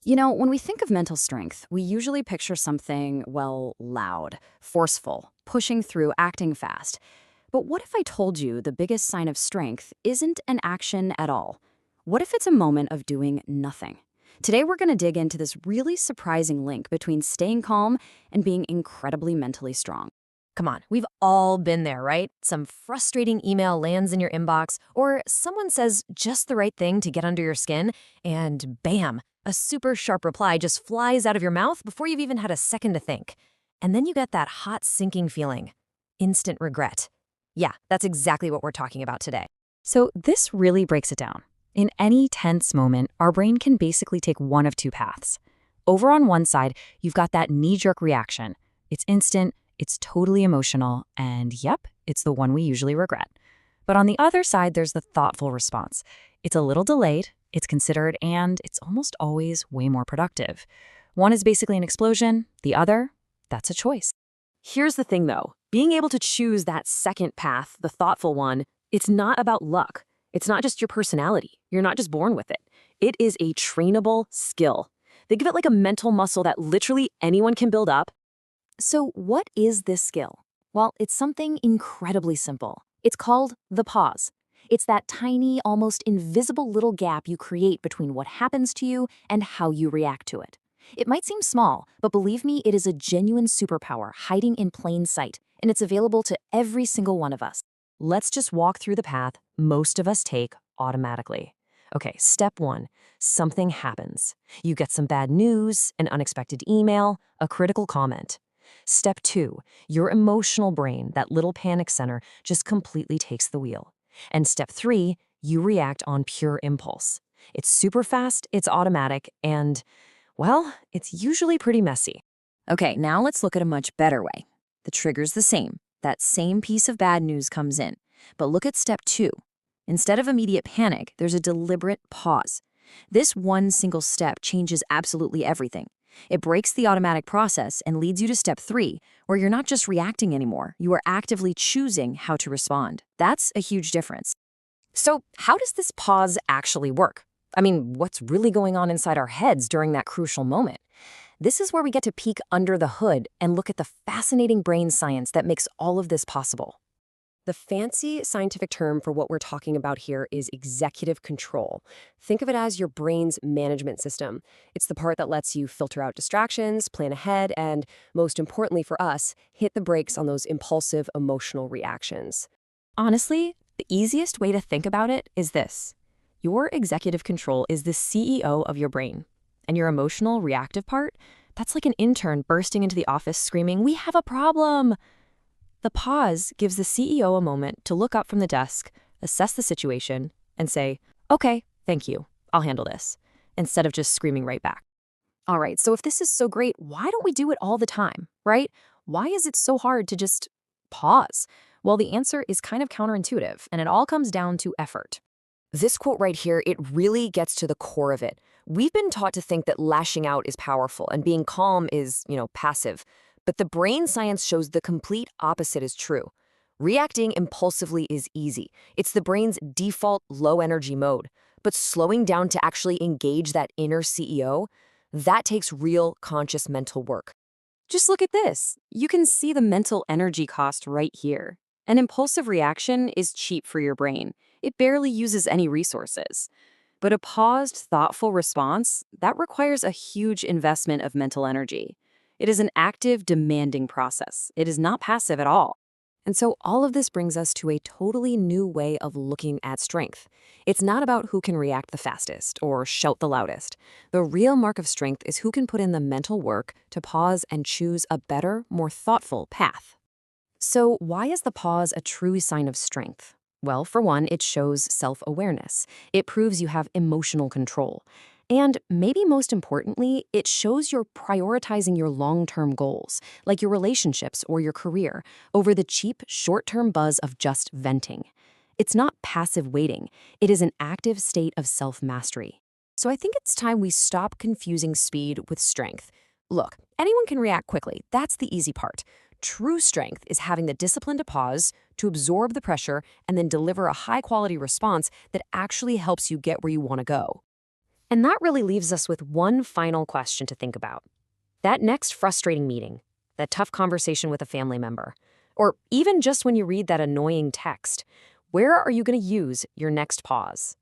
When we think of mental strength, we usually picture something, well, loud, forceful, pushing through, acting fast. But what if I told you the biggest sign of strength isn't an action at all? What if it's a moment of doing nothing? Today, we're going to dig into this really surprising link between staying calm and being incredibly mentally strong. Come on, we've all been there, right? Some frustrating email lands in your inbox, or someone says just the right thing to get under your skin, and bam, a super sharp reply just flies out of your mouth before you've even had a second to think. And then you get that hot, sinking feeling. Instant regret. Yeah, that's exactly what we're talking about today. So, this really breaks it down. In any tense moment, our brain can basically take one of two paths. Over on one side, you've got that knee-jerk reaction. It's instant, it's totally emotional, and yep, it's the one we usually regret. But on the other side, there's the thoughtful response. It's a little delayed, it's considered, and it's almost always way more productive. One is basically an explosion, the other, that's a choice. Here's the thing though, being able to choose that second path, the thoughtful one, it's not about luck. It's not just your personality. You're not just born with it. It is a trainable skill. Think of it like a mental muscle that literally anyone can build up. So, what is this skill? Well, it's something incredibly simple. It's called the pause. It's that tiny, almost invisible little gap you create between what happens to you and how you react to it. It might seem small, but believe me, it is a genuine superpower hiding in plain sight, and it's available to every single one of us. Let's just walk through the path most of us take automatically. Okay, step one, something happens. You get some bad news, an unexpected email, a critical comment. Step two, your emotional brain, that little panic center, just completely takes the wheel. And step three, you react on pure impulse. It's super fast, it's automatic, and, well, it's usually pretty messy. Okay, now let's look at a much better way. The trigger's the same. That same piece of bad news comes in. But look at step two. Instead of immediate panic, there's a deliberate pause. This one single step changes absolutely everything. It breaks the automatic process and leads you to step three, where you're not just reacting anymore, you are actively choosing how to respond. That's a huge difference. So, how does this pause actually work? I mean, what's really going on inside our heads during that crucial moment? This is where we get to peek under the hood and look at the fascinating brain science that makes all of this possible. The fancy scientific term for what we're talking about here is executive control. Think of it as your brain's management system. It's the part that lets you filter out distractions, plan ahead, and, most importantly for us, hit the brakes on those impulsive emotional reactions. Honestly, the easiest way to think about it is this. Your executive control is the CEO of your brain. And your emotional, reactive part, that's like an intern bursting into the office screaming, "We have a problem!" The pause gives the CEO a moment to look up from the desk, assess the situation, and say, "Okay, thank you, I'll handle this," instead of just screaming right back. All right, so if this is so great, why don't we do it all the time, right? Why is it so hard to just pause? Well, the answer is kind of counterintuitive, and it all comes down to effort. This quote right here, it really gets to the core of it. We've been taught to think that lashing out is powerful and being calm is, passive. But the brain science shows the complete opposite is true. Reacting impulsively is easy. It's the brain's default low-energy mode. But slowing down to actually engage that inner CEO, that takes real conscious mental work. Just look at this. You can see the mental energy cost right here. An impulsive reaction is cheap for your brain. It barely uses any resources. But a paused, thoughtful response, that requires a huge investment of mental energy. It is an active, demanding process. It is not passive at all. And so all of this brings us to a totally new way of looking at strength. It's not about who can react the fastest or shout the loudest. The real mark of strength is who can put in the mental work to pause and choose a better, more thoughtful path. So why is the pause a true sign of strength? Well, for one, it shows self-awareness. It proves you have emotional control. And maybe most importantly, it shows you're prioritizing your long-term goals, like your relationships or your career, over the cheap, short-term buzz of just venting. It's not passive waiting. It is an active state of self-mastery. So I think it's time we stop confusing speed with strength. Look, anyone can react quickly. That's the easy part. True strength is having the discipline to pause, to absorb the pressure, and then deliver a high-quality response that actually helps you get where you want to go. And that really leaves us with one final question to think about. That next frustrating meeting, that tough conversation with a family member, or even just when you read that annoying text, where are you going to use your next pause?